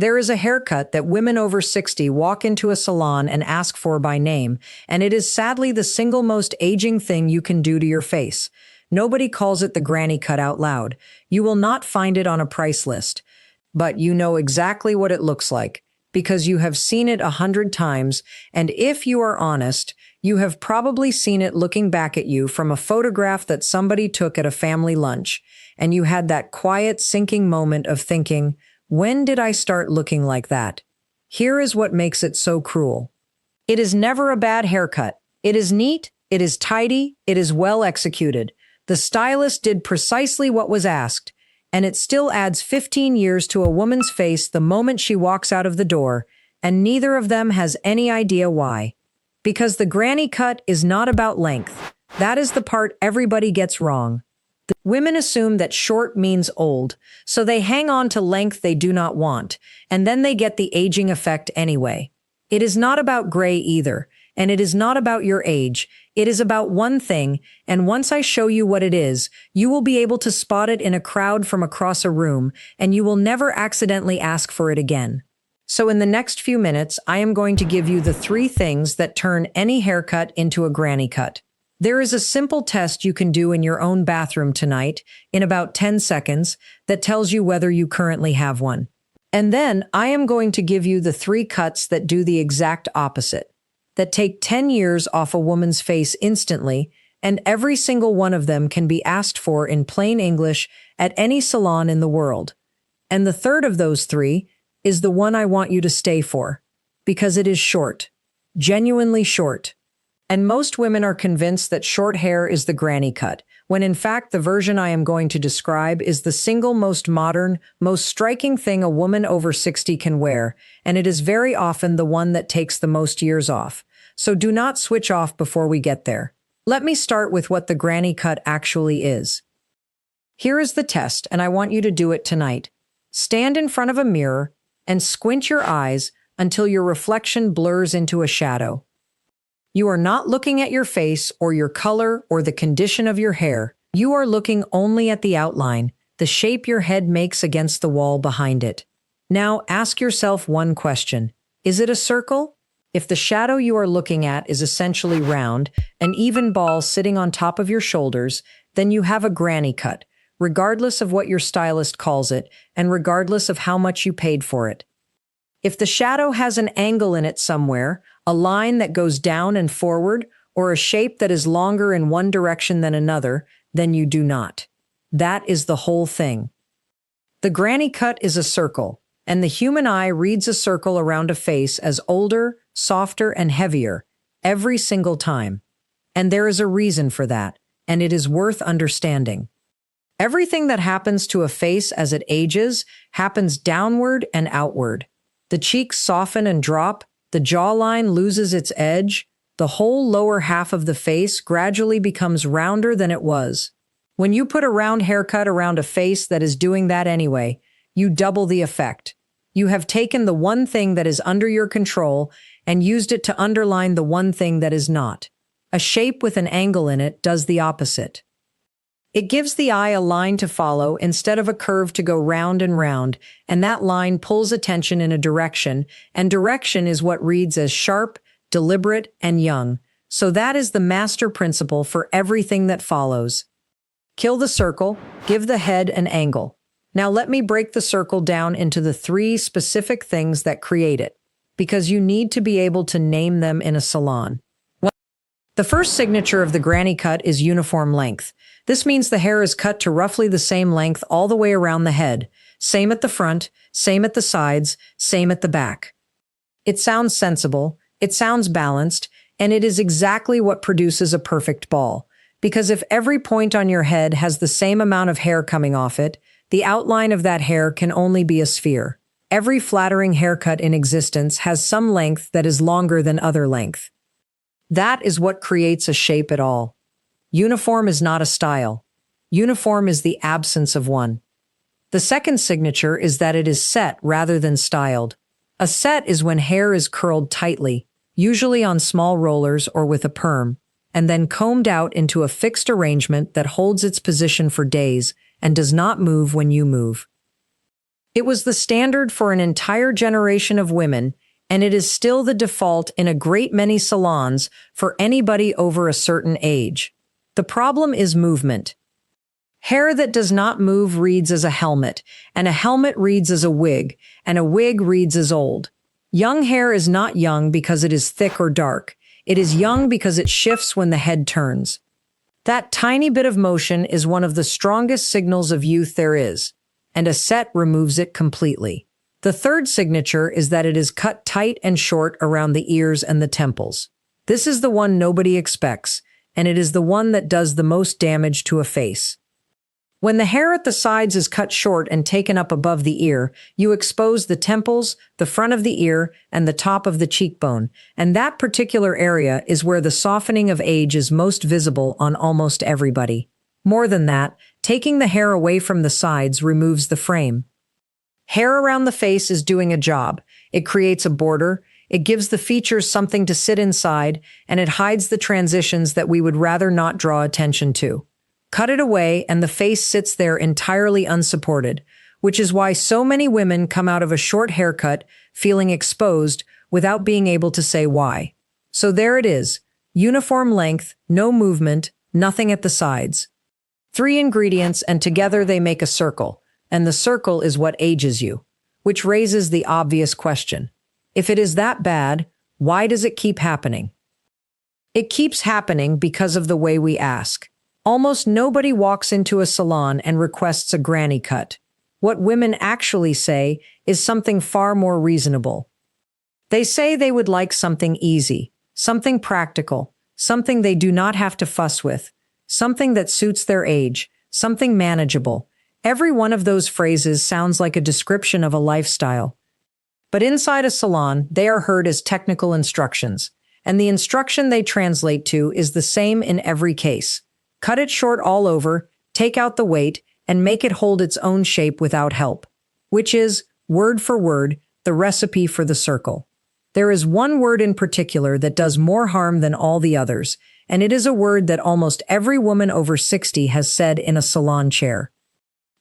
There is a haircut that women over 60 walk into a salon and ask for by name, and it is sadly the single most aging thing you can do to your face. Nobody calls it the granny cut out loud. You will not find it on a price list. But you know exactly what it looks like, because you have seen it 100 times, and if you are honest, you have probably seen it looking back at you from a photograph that somebody took at a family lunch, and you had that quiet, sinking moment of thinking, when did I start looking like that? Here is what makes it so cruel. It is never a bad haircut. It is neat, it is tidy, it is well executed. The stylist did precisely what was asked, and it still adds 15 years to a woman's face the moment she walks out of the door, and neither of them has any idea why. Because the granny cut is not about length. That is the part everybody gets wrong. The women assume that short means old, so they hang on to length they do not want, and then they get the aging effect anyway. It is not about gray either, and it is not about your age. It is about one thing, and once I show you what it is, you will be able to spot it in a crowd from across a room, and you will never accidentally ask for it again. So in the next few minutes, I am going to give you the 3 things that turn any haircut into a granny cut. There is a simple test you can do in your own bathroom tonight, in about 10 seconds, that tells you whether you currently have one. And then I am going to give you the 3 cuts that do the exact opposite, that take 10 years off a woman's face instantly, and every single one of them can be asked for in plain English at any salon in the world. And the third of those 3 is the one I want you to stay for, because it is short, genuinely short. And most women are convinced that short hair is the granny cut, when in fact the version I am going to describe is the single most modern, most striking thing a woman over 60 can wear, and it is very often the one that takes the most years off. So do not switch off before we get there. Let me start with what the granny cut actually is. Here is the test, and I want you to do it tonight. Stand in front of a mirror and squint your eyes until your reflection blurs into a shadow. You are not looking at your face or your color or the condition of your hair. You are looking only at the outline, the shape your head makes against the wall behind it. Now ask yourself one question. Is it a circle? If the shadow you are looking at is essentially round, an even ball sitting on top of your shoulders, then you have a granny cut, regardless of what your stylist calls it and regardless of how much you paid for it. If the shadow has an angle in it somewhere, a line that goes down and forward, or a shape that is longer in one direction than another, then you do not. That is the whole thing. The granny cut is a circle, and the human eye reads a circle around a face as older, softer, and heavier every single time. And there is a reason for that, and it is worth understanding. Everything that happens to a face as it ages happens downward and outward. The cheeks soften and drop, the jawline loses its edge, the whole lower half of the face gradually becomes rounder than it was. When you put a round haircut around a face that is doing that anyway, you double the effect. You have taken the one thing that is under your control and used it to underline the one thing that is not. A shape with an angle in it does the opposite. It gives the eye a line to follow instead of a curve to go round and round, and that line pulls attention in a direction, and direction is what reads as sharp, deliberate, and young. So that is the master principle for everything that follows. Kill the circle, give the head an angle. Now let me break the circle down into the 3 specific things that create it, because you need to be able to name them in a salon. The first signature of the granny cut is uniform length. This means the hair is cut to roughly the same length all the way around the head. Same at the front, same at the sides, same at the back. It sounds sensible, it sounds balanced, and it is exactly what produces a perfect ball. Because if every point on your head has the same amount of hair coming off it, the outline of that hair can only be a sphere. Every flattering haircut in existence has some length that is longer than other length. That is what creates a shape at all. Uniform is not a style. Uniform is the absence of one. The second signature is that it is set rather than styled. A set is when hair is curled tightly, usually on small rollers or with a perm, and then combed out into a fixed arrangement that holds its position for days and does not move when you move. It was the standard for an entire generation of women, and it is still the default in a great many salons for anybody over a certain age. The problem is movement. Hair that does not move reads as a helmet, and a helmet reads as a wig, and a wig reads as old. Young hair is not young because it is thick or dark. It is young because it shifts when the head turns. That tiny bit of motion is one of the strongest signals of youth there is, and a set removes it completely. The third signature is that it is cut tight and short around the ears and the temples. This is the one nobody expects, and it is the one that does the most damage to a face. When the hair at the sides is cut short and taken up above the ear, you expose the temples, the front of the ear, and the top of the cheekbone, and that particular area is where the softening of age is most visible on almost everybody. More than that, taking the hair away from the sides removes the frame. Hair around the face is doing a job. It creates a border, it gives the features something to sit inside, and it hides the transitions that we would rather not draw attention to. Cut it away, and the face sits there entirely unsupported, which is why so many women come out of a short haircut feeling exposed without being able to say why. So there it is, uniform length, no movement, nothing at the sides. 3 ingredients, and together they make a circle, and the circle is what ages you, which raises the obvious question. If it is that bad, why does it keep happening? It keeps happening because of the way we ask. Almost nobody walks into a salon and requests a granny cut. What women actually say is something far more reasonable. They say they would like something easy, something practical, something they do not have to fuss with, something that suits their age, something manageable. Every one of those phrases sounds like a description of a lifestyle. But inside a salon, they are heard as technical instructions, and the instruction they translate to is the same in every case. Cut it short all over, take out the weight, and make it hold its own shape without help, which is, word for word, the recipe for the circle. There is one word in particular that does more harm than all the others, and it is a word that almost every woman over 60 has said in a salon chair.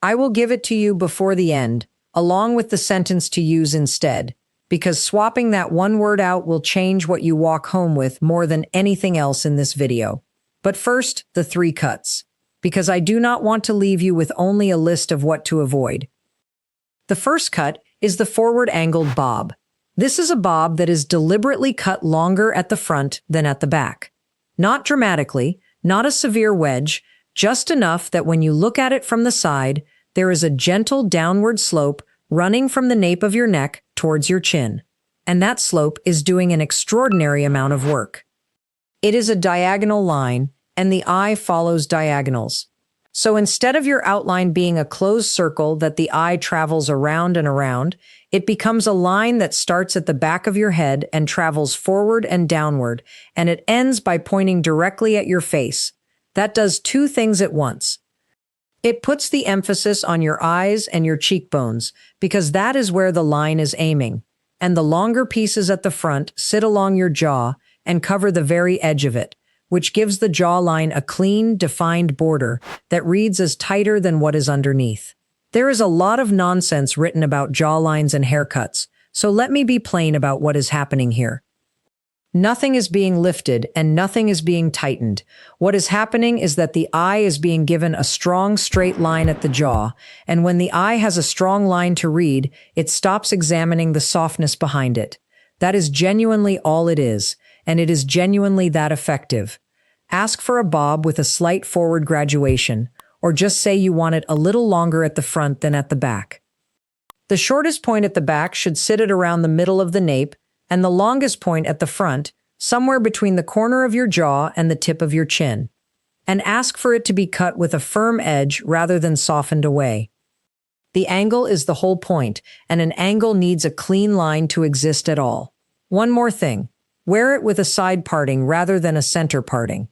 I will give it to you before the end, along with the sentence to use instead, because swapping that one word out will change what you walk home with more than anything else in this video. But first, the 3 cuts, because I do not want to leave you with only a list of what to avoid. The first cut is the forward angled bob. This is a bob that is deliberately cut longer at the front than at the back. Not dramatically, not a severe wedge, just enough that when you look at it from the side, there is a gentle downward slope running from the nape of your neck towards your chin. And that slope is doing an extraordinary amount of work. It is a diagonal line, and the eye follows diagonals. So instead of your outline being a closed circle that the eye travels around and around, it becomes a line that starts at the back of your head and travels forward and downward, and it ends by pointing directly at your face. That does 2 things at once. It puts the emphasis on your eyes and your cheekbones, because that is where the line is aiming, and the longer pieces at the front sit along your jaw and cover the very edge of it, which gives the jawline a clean, defined border that reads as tighter than what is underneath. There is a lot of nonsense written about jawlines and haircuts, so let me be plain about what is happening here. Nothing is being lifted and nothing is being tightened. What is happening is that the eye is being given a strong straight line at the jaw, and when the eye has a strong line to read, it stops examining the softness behind it. That is genuinely all it is, and it is genuinely that effective. Ask for a bob with a slight forward graduation, or just say you want it a little longer at the front than at the back. The shortest point at the back should sit at around the middle of the nape, and the longest point at the front, somewhere between the corner of your jaw and the tip of your chin. And ask for it to be cut with a firm edge rather than softened away. The angle is the whole point, and an angle needs a clean line to exist at all. One more thing. Wear it with a side parting rather than a center parting.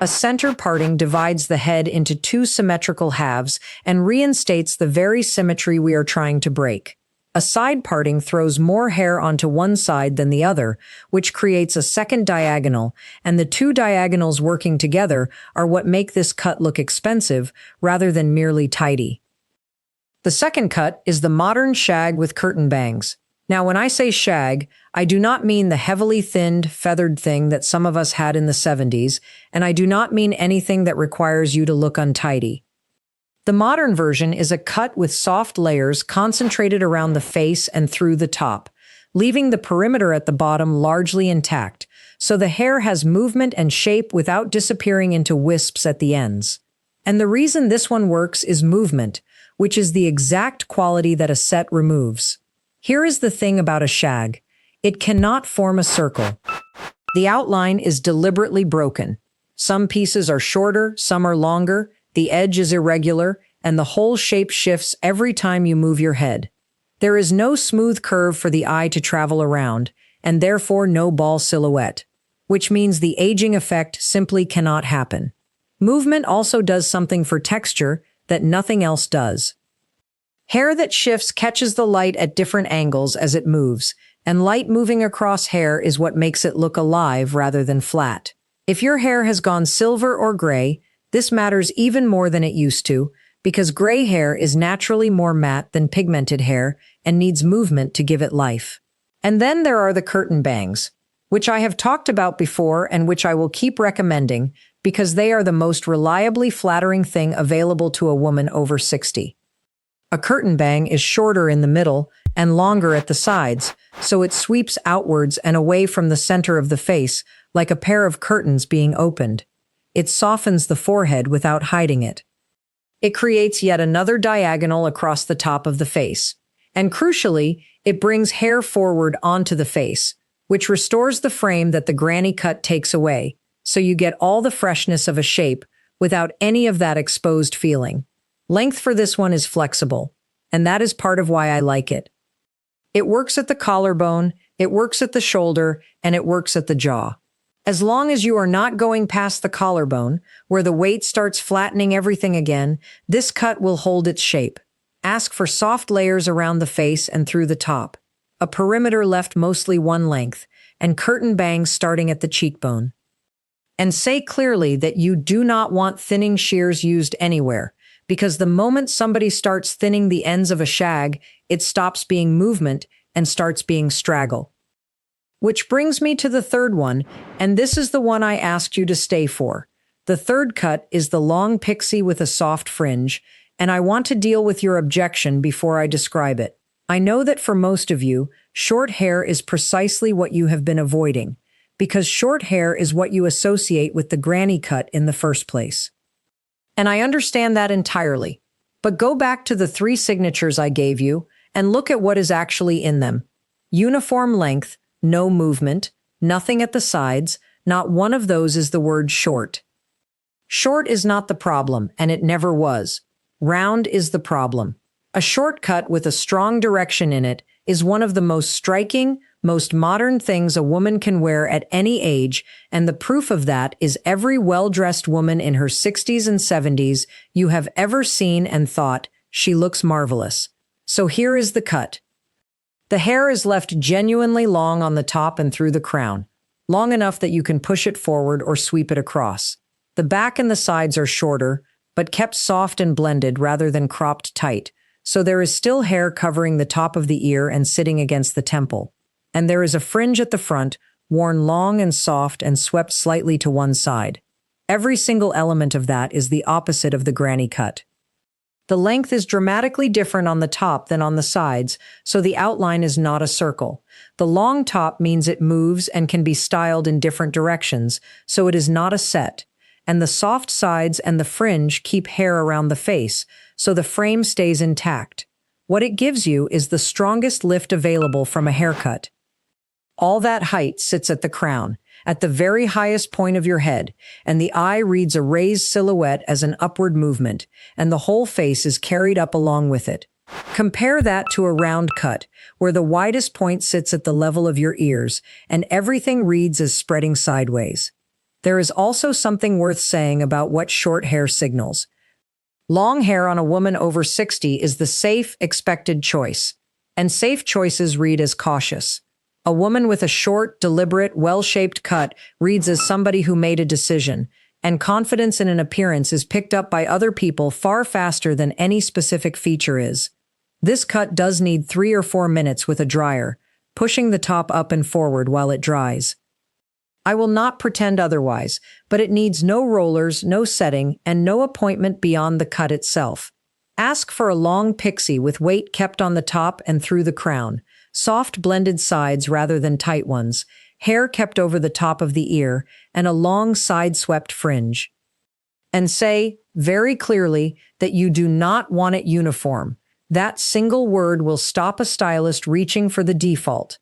A center parting divides the head into 2 symmetrical halves and reinstates the very symmetry we are trying to break. A side parting throws more hair onto one side than the other, which creates a second diagonal, and the 2 diagonals working together are what make this cut look expensive rather than merely tidy. The second cut is the modern shag with curtain bangs. Now, when I say shag, I do not mean the heavily thinned, feathered thing that some of us had in the 70s, and I do not mean anything that requires you to look untidy. The modern version is a cut with soft layers concentrated around the face and through the top, leaving the perimeter at the bottom largely intact, so the hair has movement and shape without disappearing into wisps at the ends. And the reason this one works is movement, which is the exact quality that a set removes. Here is the thing about a shag. It cannot form a circle. The outline is deliberately broken. Some pieces are shorter, some are longer, the edge is irregular, and the whole shape shifts every time you move your head. There is no smooth curve for the eye to travel around, and therefore no ball silhouette, which means the aging effect simply cannot happen. Movement also does something for texture that nothing else does. Hair that shifts catches the light at different angles as it moves, and light moving across hair is what makes it look alive rather than flat. If your hair has gone silver or gray, this matters even more than it used to, because gray hair is naturally more matte than pigmented hair and needs movement to give it life. And then there are the curtain bangs, which I have talked about before and which I will keep recommending because they are the most reliably flattering thing available to a woman over 60. A curtain bang is shorter in the middle and longer at the sides, so it sweeps outwards and away from the center of the face like a pair of curtains being opened. It softens the forehead without hiding it. It creates yet another diagonal across the top of the face. And crucially, it brings hair forward onto the face, which restores the frame that the granny cut takes away, so you get all the freshness of a shape without any of that exposed feeling. Length for this one is flexible, and that is part of why I like it. It works at the collarbone, it works at the shoulder, and it works at the jaw. As long as you are not going past the collarbone, where the weight starts flattening everything again, this cut will hold its shape. Ask for soft layers around the face and through the top, a perimeter left mostly one length, and curtain bangs starting at the cheekbone. And say clearly that you do not want thinning shears used anywhere, because the moment somebody starts thinning the ends of a shag, it stops being movement and starts being straggle. Which brings me to the third one, and this is the one I asked you to stay for. The third cut is the long pixie with a soft fringe, and I want to deal with your objection before I describe it. I know that for most of you, short hair is precisely what you have been avoiding, because short hair is what you associate with the granny cut in the first place. And I understand that entirely. But go back to the 3 signatures I gave you and look at what is actually in them. Uniform length, no movement, nothing at the sides, not one of those is the word short. Short is not the problem, and it never was. Round is the problem. A shortcut with a strong direction in it is one of the most striking, most modern things a woman can wear at any age, and the proof of that is every well-dressed woman in her 60s and 70s you have ever seen and thought, she looks marvelous. So here is the cut. The hair is left genuinely long on the top and through the crown, long enough that you can push it forward or sweep it across. The back and the sides are shorter, but kept soft and blended rather than cropped tight, so there is still hair covering the top of the ear and sitting against the temple. And there is a fringe at the front, worn long and soft and swept slightly to one side. Every single element of that is the opposite of the granny cut. The length is dramatically different on the top than on the sides, so the outline is not a circle. The long top means it moves and can be styled in different directions, so it is not a set. And the soft sides and the fringe keep hair around the face, so the frame stays intact. What it gives you is the strongest lift available from a haircut. All that height sits at the crown, at the very highest point of your head, and the eye reads a raised silhouette as an upward movement, and the whole face is carried up along with it. Compare that to a round cut, where the widest point sits at the level of your ears, and everything reads as spreading sideways. There is also something worth saying about what short hair signals. Long hair on a woman over 60 is the safe, expected choice, and safe choices read as cautious. A woman with a short, deliberate, well-shaped cut reads as somebody who made a decision, and confidence in an appearance is picked up by other people far faster than any specific feature is. This cut does need 3 or 4 minutes with a dryer, pushing the top up and forward while it dries. I will not pretend otherwise, but it needs no rollers, no setting, and no appointment beyond the cut itself. Ask for a long pixie with weight kept on the top and through the crown, soft blended sides rather than tight ones, hair kept over the top of the ear, and a long side-swept fringe. And say, very clearly, that you do not want it uniform. That single word will stop a stylist reaching for the default.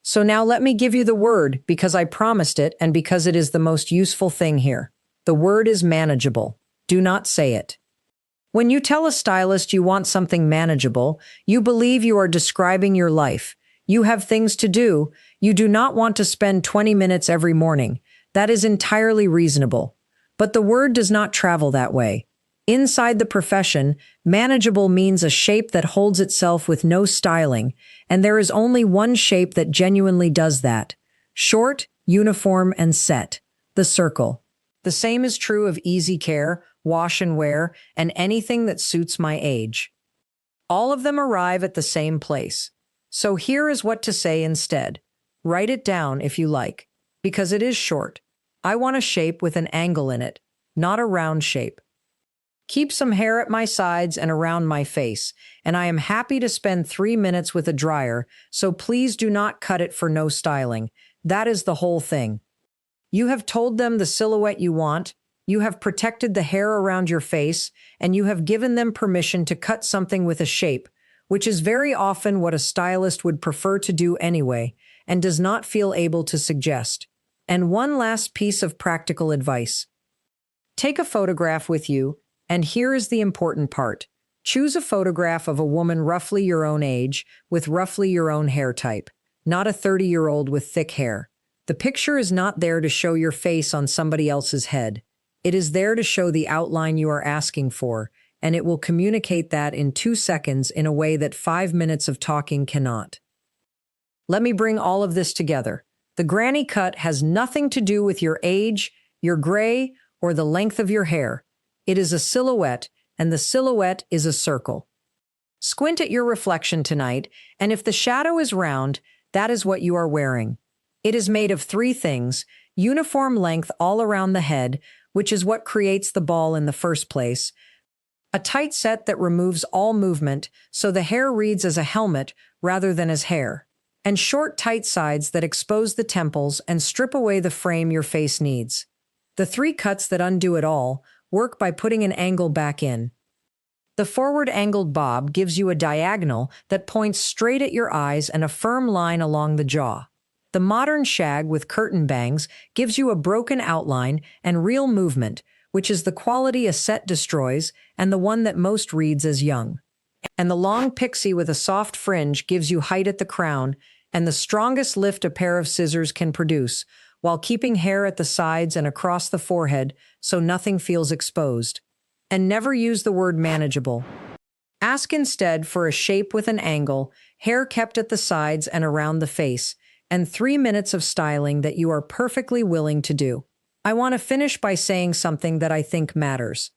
So now let me give you the word, because I promised it and because it is the most useful thing here. The word is manageable. Do not say it. When you tell a stylist you want something manageable, you believe you are describing your life. You have things to do. You do not want to spend 20 minutes every morning. That is entirely reasonable. But the word does not travel that way. Inside the profession, manageable means a shape that holds itself with no styling, and there is only one shape that genuinely does that. Short, uniform, and set. The circle. The same is true of easy care, wash and wear, and anything that suits my age. All of them arrive at the same place. So here is what to say instead. Write it down if you like, because it is short. I want a shape with an angle in it, not a round shape. Keep some hair at my sides and around my face, and I am happy to spend 3 minutes with a dryer, so please do not cut it for no styling. That is the whole thing. You have told them the silhouette you want, you have protected the hair around your face, and you have given them permission to cut something with a shape, which is very often what a stylist would prefer to do anyway, and does not feel able to suggest. And one last piece of practical advice. Take a photograph with you, and here is the important part. Choose a photograph of a woman roughly your own age, with roughly your own hair type, not a 30-year-old with thick hair. The picture is not there to show your face on somebody else's head. It is there to show the outline you are asking for, and it will communicate that in 2 seconds in a way that 5 minutes of talking cannot. Let me bring all of this together. The granny cut has nothing to do with your age, your gray, or the length of your hair. It is a silhouette, and the silhouette is a circle. Squint at your reflection tonight, and if the shadow is round, that is what you are wearing. It is made of 3 things: uniform length all around the head, which is what creates the ball in the first place, a tight set that removes all movement, so the hair reads as a helmet rather than as hair, and short, tight sides that expose the temples and strip away the frame your face needs. The 3 cuts that undo it all work by putting an angle back in. The forward angled bob gives you a diagonal that points straight at your eyes and a firm line along the jaw. The modern shag with curtain bangs gives you a broken outline and real movement, which is the quality a set destroys and the one that most reads as young. And the long pixie with a soft fringe gives you height at the crown and the strongest lift a pair of scissors can produce, while keeping hair at the sides and across the forehead so nothing feels exposed. And never use the word manageable. Ask instead for a shape with an angle, hair kept at the sides and around the face, and 3 minutes of styling that you are perfectly willing to do. I want to finish by saying something that I think matters.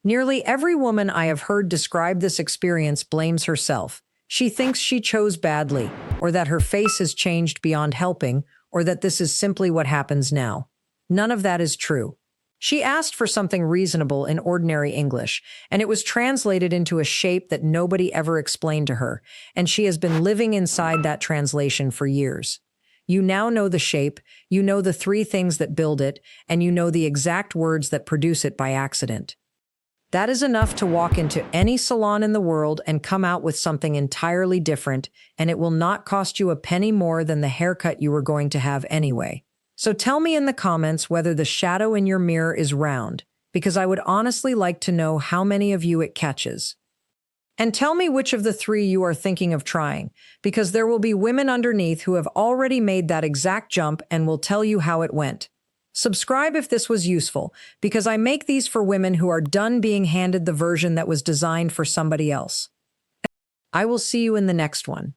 Nearly every woman I have heard describe this experience blames herself. She thinks she chose badly, or that her face has changed beyond helping, or that this is simply what happens now. None of that is true. She asked for something reasonable in ordinary English, and it was translated into a shape that nobody ever explained to her, and she has been living inside that translation for years. You now know the shape, you know the 3 things that build it, and you know the exact words that produce it by accident. That is enough to walk into any salon in the world and come out with something entirely different, and it will not cost you a penny more than the haircut you were going to have anyway. So tell me in the comments whether the shadow in your mirror is round, because I would honestly like to know how many of you it catches. And tell me which of the 3 you are thinking of trying, because there will be women underneath who have already made that exact jump and will tell you how it went. Subscribe if this was useful, because I make these for women who are done being handed the version that was designed for somebody else. I will see you in the next one.